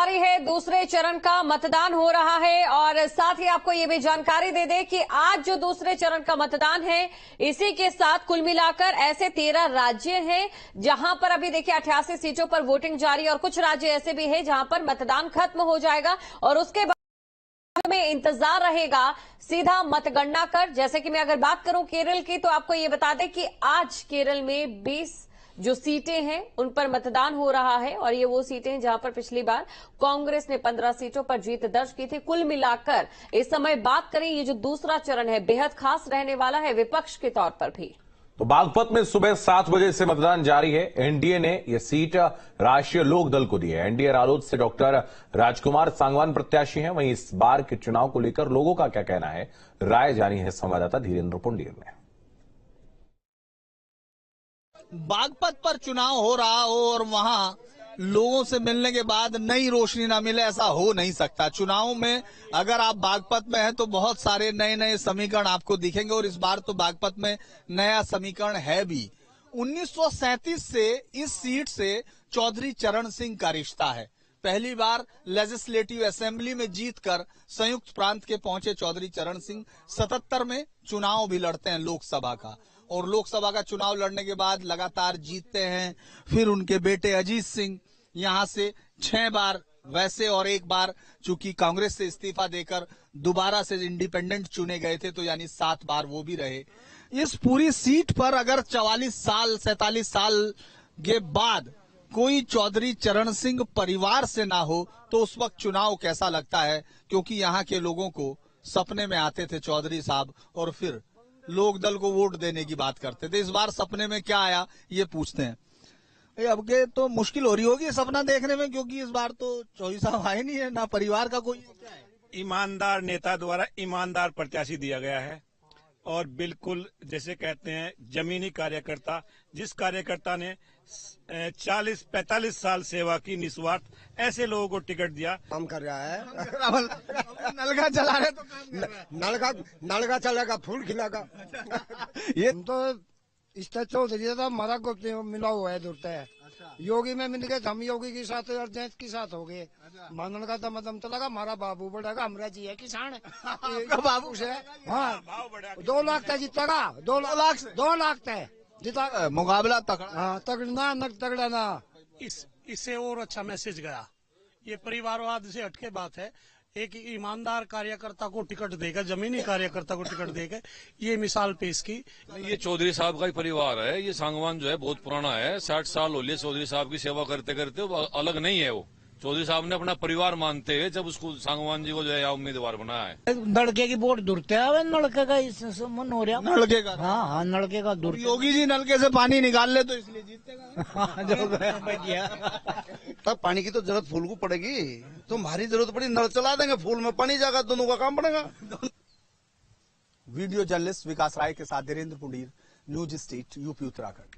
जारी है, दूसरे चरण का मतदान हो रहा है और साथ ही आपको ये भी जानकारी दे दें कि आज जो दूसरे चरण का मतदान है, इसी के साथ कुल मिलाकर ऐसे 13 राज्य हैं जहां पर अभी देखिए 88 सीटों पर वोटिंग जारी और कुछ राज्य ऐसे भी हैं जहां पर मतदान खत्म हो जाएगा और उसके बाद में इंतजार रहेगा सीधा मतगणना कर। जैसे कि मैं अगर बात करूं केरल की, तो आपको ये बता दें कि आज केरल में 20 जो सीटें हैं उन पर मतदान हो रहा है और ये वो सीटें हैं जहां पर पिछली बार कांग्रेस ने 15 सीटों पर जीत दर्ज की थी। कुल मिलाकर इस समय बात करें, ये जो दूसरा चरण है बेहद खास रहने वाला है विपक्ष के तौर पर भी। तो बागपत में सुबह 7 बजे से मतदान जारी है। एनडीए ने यह सीट राष्ट्रीय लोक दल को दी है। एनडीए रालोद से डॉक्टर राजकुमार सांगवान प्रत्याशी हैं। वहीं इस बार के चुनाव को लेकर लोगों का क्या कहना है, राय जानी है संवाददाता धीरेन्द्र पुंडीर ने। बागपत पर चुनाव हो रहा हो और वहां लोगों से मिलने के बाद नई रोशनी ना मिले, ऐसा हो नहीं सकता। चुनाव में अगर आप बागपत में हैं तो बहुत सारे नए नए समीकरण आपको दिखेंगे और इस बार तो बागपत में नया समीकरण है भी। 1937 से इस सीट से चौधरी चरण सिंह का रिश्ता है। पहली बार लेजिस्लेटिव असेंबली में जीतकर संयुक्त प्रांत के पहुंचे चौधरी चरण सिंह 77 में चुनाव भी लड़ते हैं लोकसभा का और लोकसभा का चुनाव लड़ने के बाद लगातार जीतते हैं। फिर उनके बेटे अजीत सिंह यहां से 6 बार वैसे और 1 बार चूंकि कांग्रेस से इस्तीफा देकर दोबारा से इंडिपेंडेंट चुने गए थे तो यानी 7 बार वो भी रहे। इस पूरी सीट पर अगर 47 साल के बाद कोई चौधरी चरण सिंह परिवार से ना हो तो उस वक्त चुनाव कैसा लगता है, क्योंकि यहाँ के लोगों को सपने में आते थे चौधरी साहब और फिर लोक दल को वोट देने की बात करते थे। इस बार सपने में क्या आया ये पूछते हैं। अब के तो मुश्किल हो रही होगी सपना देखने में, क्योंकि इस बार तो चौधरी साहब आए नहीं है, ना परिवार का कोई क्या है। ईमानदार नेता द्वारा ईमानदार प्रत्याशी दिया गया है और बिल्कुल जैसे कहते हैं जमीनी कार्यकर्ता, जिस कार्यकर्ता ने 40-45 साल सेवा की निस्वार्थ, ऐसे लोगों को टिकट दिया। काम कर रहा है नलका चला रहे तो नलका चलेगा, फूल खिलागा। ये तो इस चौधरी था हमारा को मिला हुआ है दूरता है। योगी में मिल गए, हम योगी के साथ और जैत के साथ हो गए। मानन का तो मतलब चलेगा, हमारा बाबू बढ़ेगा, हमारा जी है किसान है बाबू से। हाँ 2 लाख तक जीतेगा, 2 लाख तक जीता। मुकाबला तगड़ा। हाँ तगड़ा न तगड़ा ना। इससे और अच्छा मैसेज गया। ये परिवारवाद से हटके बात है। एक ईमानदार कार्यकर्ता को टिकट देकर, जमीनी कार्यकर्ता को टिकट देकर ये मिसाल पेश की। ये चौधरी साहब का ही परिवार है। ये सांगवान जो है बहुत पुराना है, 60 साल हो लिए चौधरी साहब की सेवा करते करते। वो अलग नहीं है, वो चौधरी साहब ने अपना परिवार मानते हुए जब उसको सांगवान जी को जो है उम्मीदवार बनाया है। लड़के की वोट दूरते है, नलके का मन हो रहा। नलके का? हाँ नलके का दूर। योगी जी नलके से पानी निकाल ले तो इसलिए जीतेगा। तब पानी की तो जरूरत फूल को पड़ेगी, तुम्हारी जरूरत पड़ी नल चला देंगे, फूल में पानी जाएगा, दोनों का काम पड़ेगा। वीडियो जर्नलिस्ट विकास राय के साथ Dhirendra Pundir, news state, UP Uttarakhand.